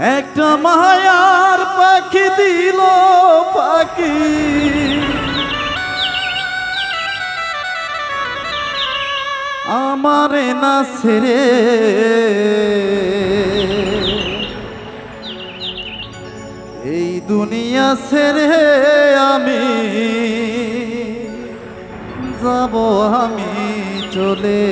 একটা মায়ার পাখি দিল পাখি আমারে না ছেড়ে এই দুনিয়া ছেড়ে আমি যাব আমি চলে।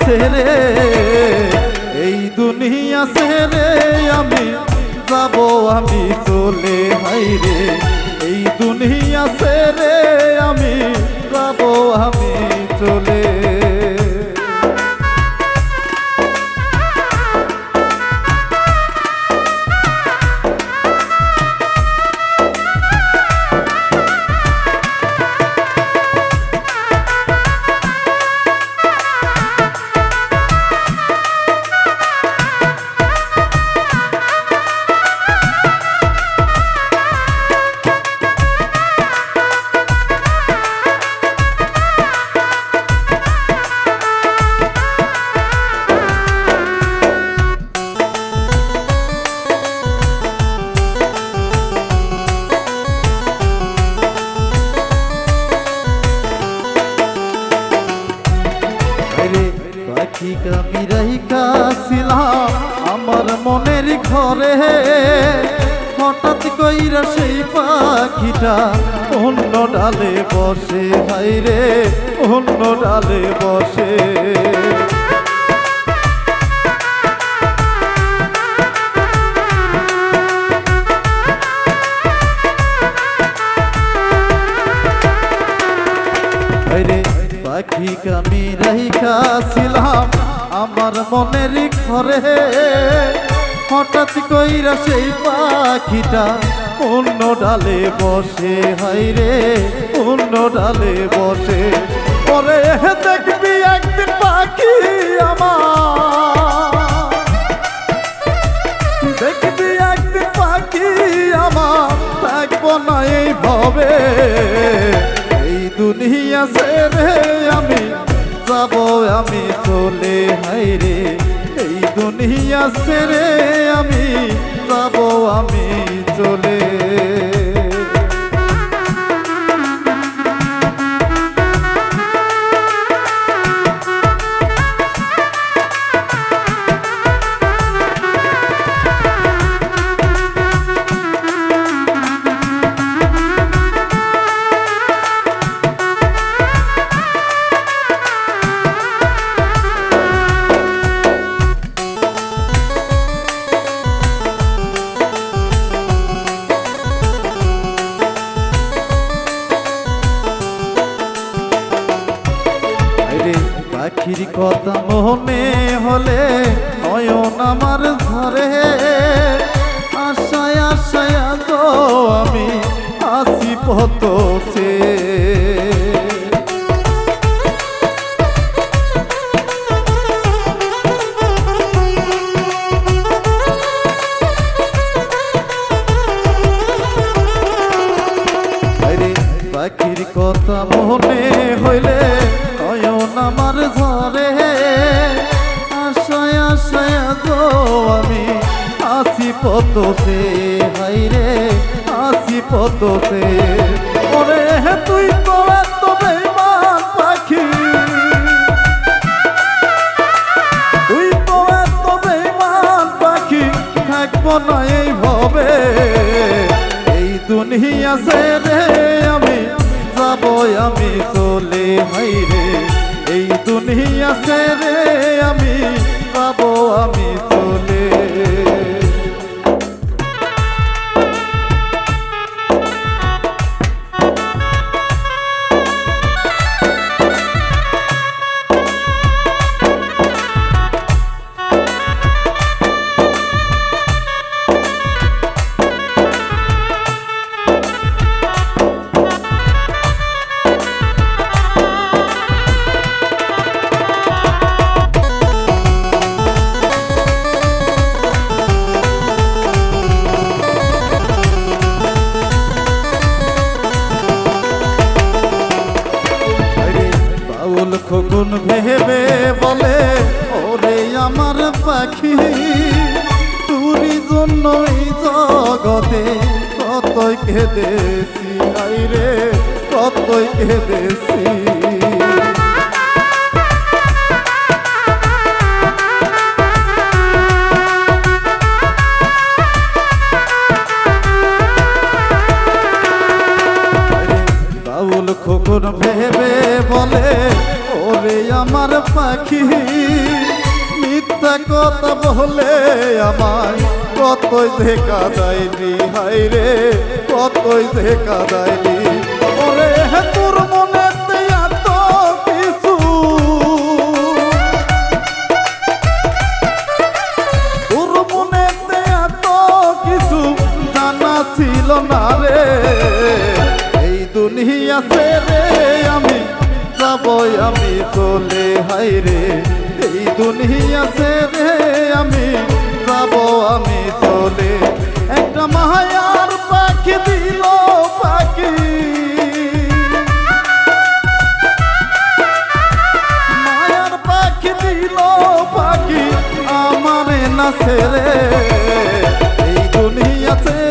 ছেড়ে এই দুনিয়া ছেড়ে আমি যাব আমি চলে হাইরে এই দুনিয়া ছেড়ে আমি যাব আমি চলে। আমি রাইকা ছিলাম আমার মনের ঘরে হঠাৎ কইরা সেই পাখিটা অন্য ডালে বসে হাইরে অন্য ডালে বসে। পাখি আমি রাইখা ছিলাম আমার মনের ঘরে হঠাৎ কইরা সেই পাখিটা অন্য ডালে বসে হাইরে অন্য ডালে বসে। পরে দেখবি একদিন পাখি আমার দেখবি একদিন পাখি আমার থাকবো না এই ভাবে এই দুনিয়া ছেড়ে আমি যাব আমি চলে হাইরে এই দুনিয়া ছেড়ে আমি যাব আমি চলে। পাখির কথা মনে হলে নয়ন আমার ঝরে আশায় আশায় তো আমি আসি পথে। পাখির কথা মনে হইলে নয়ন আমার ঝরে আশায় আশায় তো আমি আসি পথে হাইরে আসি পথে। ওরে তুই তো এত বেঈমান পাখি তুই তো এত বেঈমান পাখি থাকবো না এই ভাবে এই দুনিয়া দুনিয়া ছেড়ে আমি যাব আমি চলে হাইরে এই দুনিয়া ছেড়ে আমি যাব আমি চলে খোকন ভেবে বলে ওরে আমার পাখি তুরি জন্য এই জগতে কতই কেঁদেছি আইরে কতই কেঁদেছি বাউল খোকন ভেবে বলে ওরে আমার পাখি মিথ্যা কথা বলে আমায় কতই যে কাঁদাইলি হাইরে কতই যে কাঁদাইলি ওরে তোর মনেতে এত কিছু তোর মনেতে এত কিছু জানা ছিল না রে এই দুনিয়া ছেড়ে আমি যাব আমি চলে হাইরে এই দুনিয়া ছেড়ে আমি যাব আমি চলে একটা মায়ার পাখি দিল পাখি মায়ার পাখি দিল পাখি আমারে না ছেড়ে এই দুনিয়া ছেড়ে